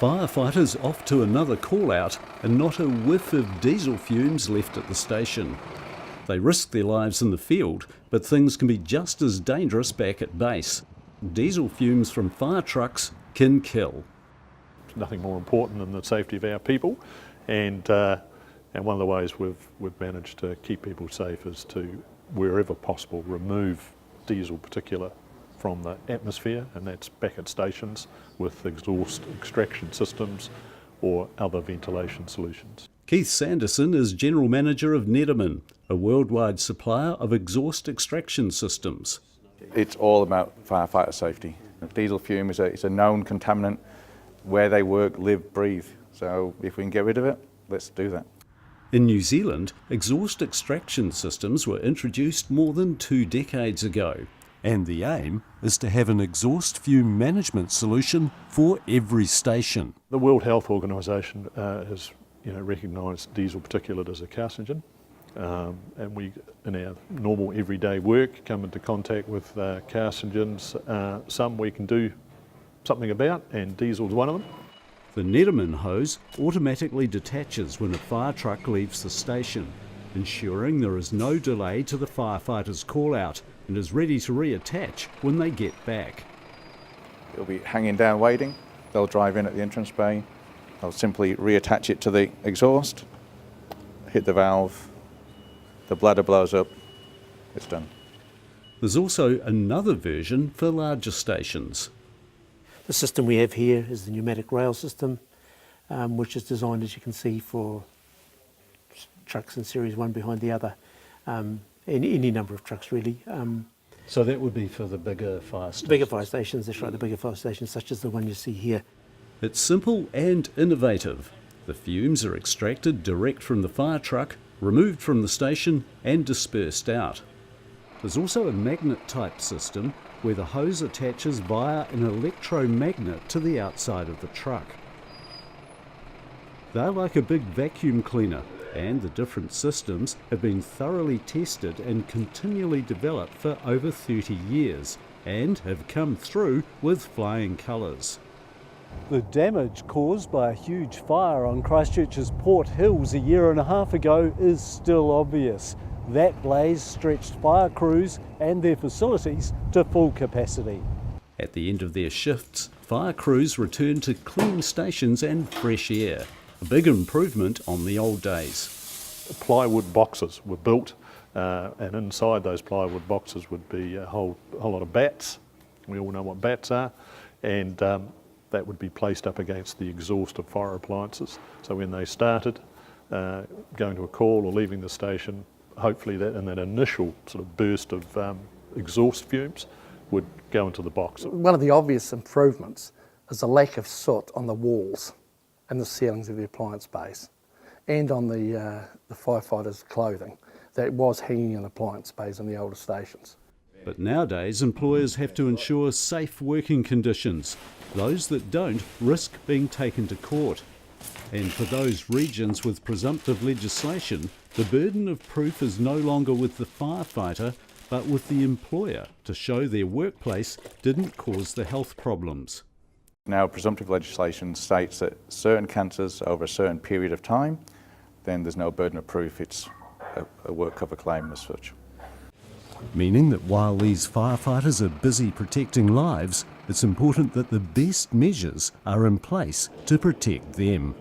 Firefighters off to another call-out and not a whiff of diesel fumes left at the station. They risk their lives in the field, but things can be just as dangerous back at base. Diesel fumes from fire trucks can kill. There's nothing more important than the safety of our people, and one of the ways we've managed to keep people safe is to, wherever possible, remove diesel particulate from the atmosphere, and that's back at stations with exhaust extraction systems or other ventilation solutions. Keith Sanderson is General Manager of Nederman, a worldwide supplier of exhaust extraction systems. It's all about firefighter safety. Diesel fume is a known contaminant where they work, live, breathe. So if we can get rid of it, let's do that. In New Zealand, exhaust extraction systems were introduced more than 2 decades ago. And the aim is to have an exhaust fume management solution for every station. The World Health Organisation has recognised diesel particulate as a carcinogen, and we, in our normal everyday work, come into contact with carcinogens. Some we can do something about, and diesel is one of them. The Nederman hose automatically detaches when a fire truck leaves the station, ensuring there is no delay to the firefighters' call-out, and is ready to reattach when they get back. It'll be hanging down waiting. They'll drive in at the entrance bay. They'll simply reattach it to the exhaust, hit the valve, the bladder blows up, it's done. There's also another version for larger stations. The system we have here is the pneumatic rail system, which is designed, as you can see, for trucks in series one behind the other. Any number of trucks, really. So that would be for the bigger fire stations? Bigger fire stations, that's right, the bigger fire stations, such as the one you see here. It's simple and innovative. The fumes are extracted direct from the fire truck, removed from the station and dispersed out. There's also a magnet-type system where the hose attaches via an electromagnet to the outside of the truck. They're like a big vacuum cleaner, and the different systems have been thoroughly tested and continually developed for over 30 years and have come through with flying colours. The damage caused by a huge fire on Christchurch's Port Hills a year and a half ago is still obvious. That blaze stretched fire crews and their facilities to full capacity. At the end of their shifts, fire crews return to clean stations and fresh air. A big improvement on the old days. Plywood boxes were built, and inside those plywood boxes would be a whole lot of bats. We all know what bats are, and that would be placed up against the exhaust of fire appliances. So when they started going to a call or leaving the station, hopefully that in that initial sort of burst of exhaust fumes would go into the box. One of the obvious improvements is the lack of soot on the walls and the ceilings of the appliance base, and on the firefighters' clothing that was hanging in appliance bays in the older stations. But nowadays employers have to ensure safe working conditions. Those that don't risk being taken to court. And for those regions with presumptive legislation, the burden of proof is no longer with the firefighter, but with the employer to show their workplace didn't cause the health problems. Now, presumptive legislation states that certain cancers over a certain period of time, then there's no burden of proof. It's a work cover claim as such. Meaning that while these firefighters are busy protecting lives, it's important that the best measures are in place to protect them.